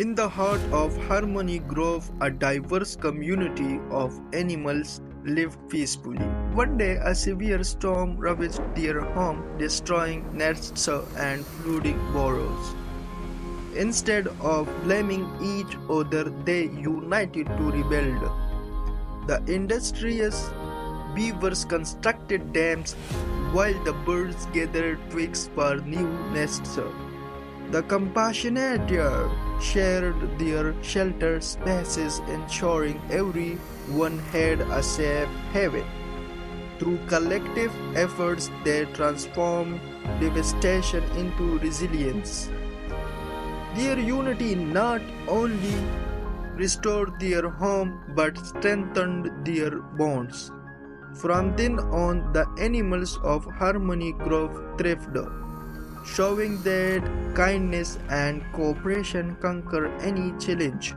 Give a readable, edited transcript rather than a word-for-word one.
In the heart of Harmony Grove, a diverse community of animals live peacefully. One day, a severe storm ravaged their home, destroying nests and flooding burrows. Instead of blaming each other, they united to rebuild. The industrious beavers constructed dams while the birds gathered twigs for new nests. The compassionate shared their shelter spaces, ensuring everyone had a safe haven. Through collective efforts, they transformed devastation into resilience. Their unity not only restored their home but strengthened their bonds. From then on, the animals of Harmony Grove thrived, showing that kindness and cooperation conquer any challenge.